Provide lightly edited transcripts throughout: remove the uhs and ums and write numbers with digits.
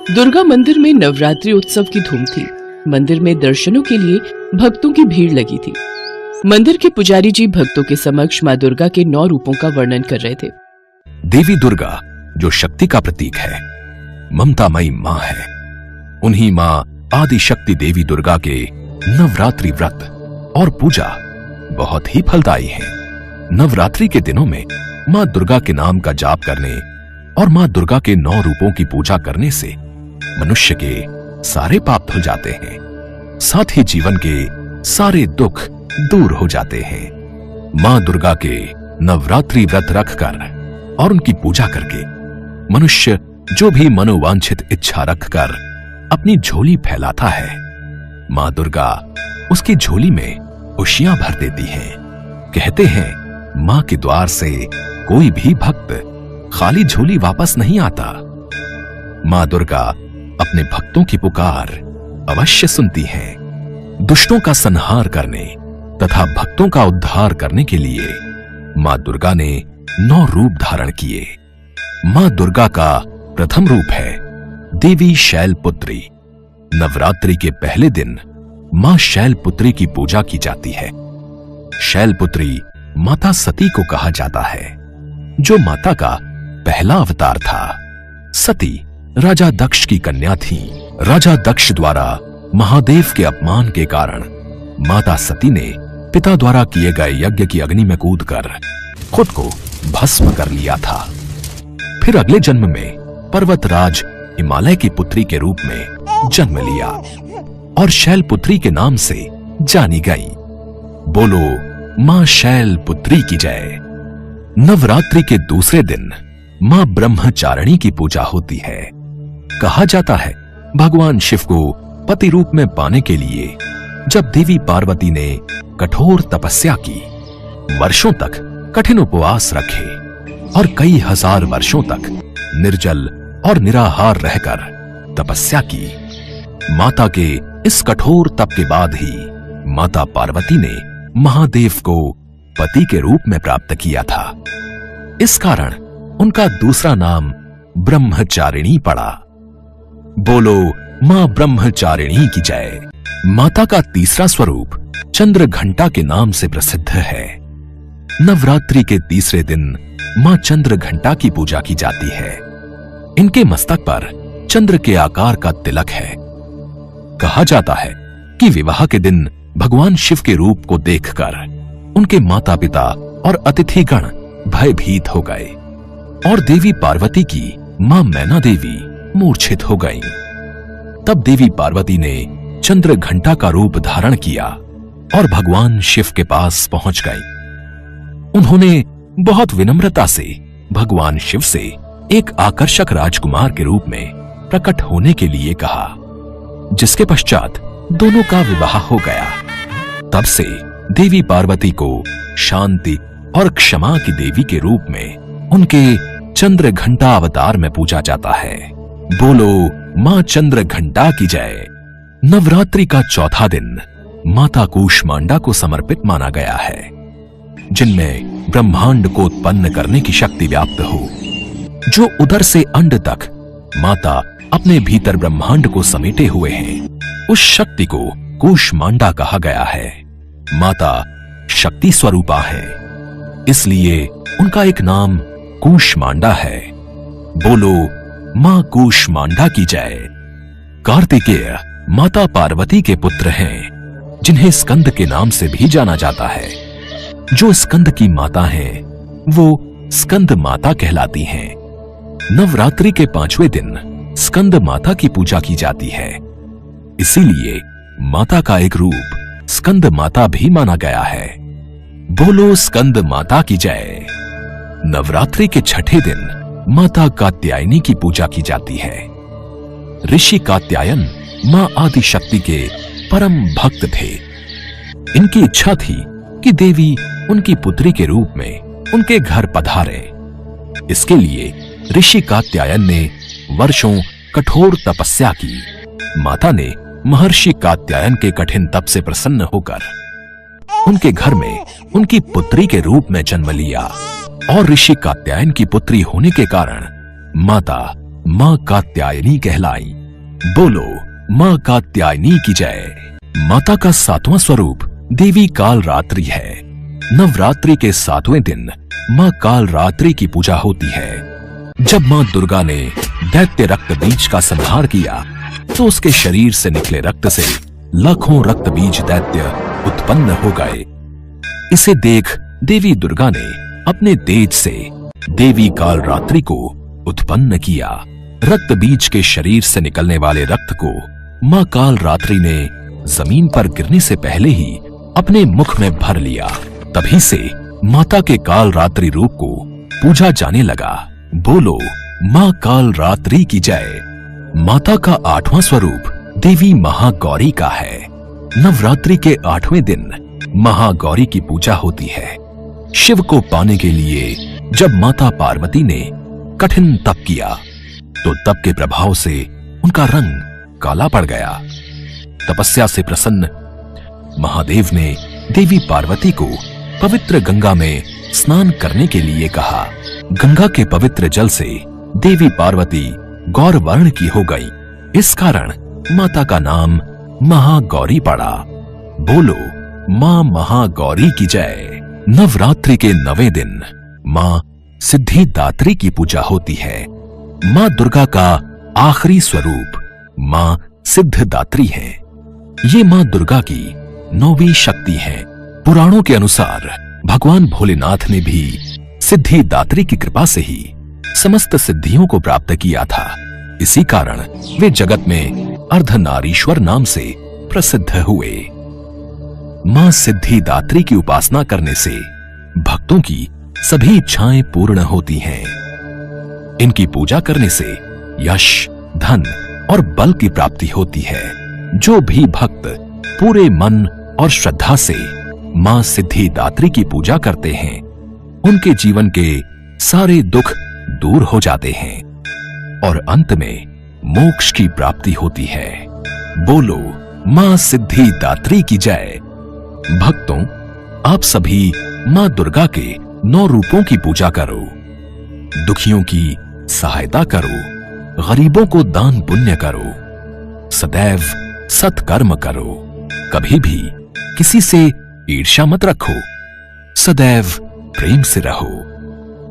दुर्गा मंदिर में नवरात्रि उत्सव की धूम थी। मंदिर में दर्शनों के लिए भक्तों की भीड़ लगी थी। मंदिर के पुजारी जी भक्तों के समक्ष मां दुर्गा के 9 रूपों का वर्णन कर रहे थे। देवी दुर्गा जो शक्ति का प्रतीक है, ममतामयी मां है, उन्हीं मां आदि शक्ति देवी दुर्गा के नवरात्रि व्रत और पूजा बहुत ही फलदायी है। नवरात्रि के दिनों में मां दुर्गा के नाम का जाप करने और मां दुर्गा के 9 रूपों की पूजा करने से मनुष्य के सारे पाप धुल जाते हैं, साथ ही जीवन के सारे दुख दूर हो जाते हैं। मां दुर्गा के नवरात्रि व्रत रखकर और उनकी पूजा करके मनुष्य जो भी मनोवांछित इच्छा रखकर अपनी झोली फैलाता है, मां दुर्गा उसकी झोली में खुशियां भर देती हैं। कहते हैं मां के द्वार से कोई भी भक्त खाली झोली वापस नहीं आता। मां दुर्गा अपने भक्तों की पुकार अवश्य सुनती हैं। दुष्टों का संहार करने तथा भक्तों का उद्धार करने के लिए मां दुर्गा ने 9 रूप धारण किए। मां दुर्गा का प्रथम रूप है देवी शैलपुत्री। नवरात्रि के पहले दिन मां शैलपुत्री की पूजा की जाती है। शैलपुत्री माता सती को कहा जाता है, जो माता का पहला अवतार था। सती राजा दक्ष की कन्या थी। राजा दक्ष द्वारा महादेव के अपमान के कारण माता सती ने पिता द्वारा किए गए यज्ञ की अग्नि में कूदकर खुद को भस्म कर लिया था। फिर अगले जन्म में पर्वतराज हिमालय की पुत्री के रूप में जन्म लिया और शैलपुत्री के नाम से जानी गई। बोलो मां शैलपुत्री की जय। नवरात्रि के दूसरे दिन मां ब्रह्मचारिणी की पूजा होती है। कहा जाता है भगवान शिव को पति रूप में पाने के लिए जब देवी पार्वती ने कठोर तपस्या की, वर्षों तक कठिन उपवास रखे और कई हजार वर्षों तक निर्जल और निराहार रहकर तपस्या की, माता के इस कठोर तप के बाद ही माता पार्वती ने महादेव को पति के रूप में प्राप्त किया था। इस कारण उनका दूसरा नाम ब्रह्मचारिणी पड़ा। बोलो मां ब्रह्मचारिणी की जय। माता का तीसरा स्वरूप चंद्रघंटा के नाम से प्रसिद्ध है। नवरात्रि के तीसरे दिन मां चंद्रघंटा की पूजा की जाती है। इनके मस्तक पर चंद्र के आकार का तिलक है। कहा जाता है कि विवाह के दिन भगवान शिव के रूप को देखकर उनके माता पिता और अतिथिगण भयभीत हो गए और देवी पार्वती की मां मैना देवी मूर्छित हो गईं। तब देवी पार्वती ने चंद्रघंटा का रूप धारण किया और भगवान शिव के पास पहुंच गईं। उन्होंने बहुत विनम्रता से भगवान शिव से एक आकर्षक राजकुमार के रूप में प्रकट होने के लिए कहा, जिसके पश्चात दोनों का विवाह हो गया। तब से देवी पार्वती को शांति और क्षमा की देवी के रूप में उनके चंद्रघंटा अवतार में पूजा जाता है। बोलो मां चंद्रघंटा की जय। नवरात्रि का चौथा दिन माता कूष्मांडा को समर्पित माना गया है, जिनमें ब्रह्मांड को उत्पन्न करने की शक्ति व्याप्त हो। जो उदर से अंड तक माता अपने भीतर ब्रह्मांड को समेटे हुए हैं, उस शक्ति को कूष्मांडा कहा गया है। माता शक्ति स्वरूपा है, इसलिए उनका एक नाम कूष्मांडा है। बोलो मां कूष्मांडा की जय। कार्तिकेय माता पार्वती के पुत्र हैं, जिन्हें स्कंद के नाम से भी जाना जाता है। जो स्कंद की माता हैं, वो स्कंद माता कहलाती हैं। नवरात्रि के 5वें दिन स्कंद माता की पूजा की जाती है, इसीलिए माता का एक रूप स्कंद माता भी माना गया है। बोलो स्कंद माता की जय। नवरात्रि के 6ठे दिन माता कात्यायनी की पूजा की जाती है। ऋषि कात्यायन मां आदि शक्ति के परम भक्त थे। इनकी इच्छा थी कि देवी उनकी पुत्री के रूप में उनके घर पधारे। इसके लिए ऋषि कात्यायन ने वर्षों कठोर तपस्या की। माता ने महर्षि कात्यायन के कठिन तप से प्रसन्न होकर उनके घर में उनकी पुत्री के रूप में जन्म लिया और ऋषि कात्यायन की पुत्री होने के कारण माता मां कात्यायनी कहलाई। बोलो मां कात्यायनी की जय। माता का 7वां स्वरूप देवी कालरात्रि है। नवरात्रि के 7वें दिन मां कालरात्रि की पूजा होती है। जब मां दुर्गा ने दैत्य रक्त बीज का संहार किया तो उसके शरीर से निकले रक्त से लाखों रक्त बीज दैत्य उत्पन्न हो गए। इसे देख देवी दुर्गा ने अपने तेज से देवी कालरात्रि को उत्पन्न किया। रक्त बीज के शरीर से निकलने वाले रक्त को मां कालरात्रि ने जमीन पर गिरने से पहले ही अपने मुख में भर लिया। तभी से माता के कालरात्रि रूप को पूजा जाने लगा। बोलो मां कालरात्रि की जय। माता का 8वां स्वरूप देवी महागौरी का है। नवरात्रि के 8वें दिन महागौरी की पूजा होती है। शिव को पाने के लिए जब माता पार्वती ने कठिन तप किया तो तप के प्रभाव से उनका रंग काला पड़ गया। तपस्या से प्रसन्न महादेव ने देवी पार्वती को पवित्र गंगा में स्नान करने के लिए कहा। गंगा के पवित्र जल से देवी पार्वती गौर वर्ण की हो गई। इस कारण माता का नाम महागौरी पड़ा। बोलो मां महागौरी की जय। नवरात्रि के 9वें दिन मां सिद्धिदात्री की पूजा होती है। मां दुर्गा का आखिरी स्वरूप मां सिद्धिदात्री है। ये मां दुर्गा की 9वीं शक्ति है। पुराणों के अनुसार भगवान भोलेनाथ ने भी सिद्धिदात्री की कृपा से ही समस्त सिद्धियों को प्राप्त किया था। इसी कारण वे जगत में अर्धनारीश्वर नाम से प्रसिद्ध हुए। मां सिद्धिदात्री की उपासना करने से भक्तों की सभी इच्छाएं पूर्ण होती हैं। इनकी पूजा करने से यश, धन और बल की प्राप्ति होती है। जो भी भक्त पूरे मन और श्रद्धा से मां सिद्धिदात्री की पूजा करते हैं उनके जीवन के सारे दुख दूर हो जाते हैं और अंत में मोक्ष की प्राप्ति होती है। बोलो मां सिद्धिदात्री की जय। भक्तों, आप सभी मां दुर्गा के 9 रूपों की पूजा करो। दुखियों की सहायता करो, गरीबों को दान पुण्य करो, सदैव सत्कर्म करो, कभी भी किसी से ईर्ष्या मत रखो, सदैव प्रेम से रहो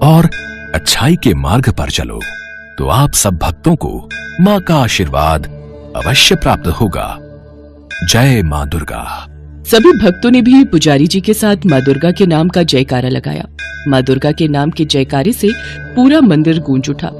और अच्छाई के मार्ग पर चलो, तो आप सब भक्तों को मां का आशीर्वाद अवश्य प्राप्त होगा। जय मां दुर्गा। सभी भक्तों ने भी पुजारी जी के साथ मां दुर्गा के नाम का जयकारा लगाया। मां दुर्गा के नाम के जयकारे से पूरा मंदिर गूंज उठा।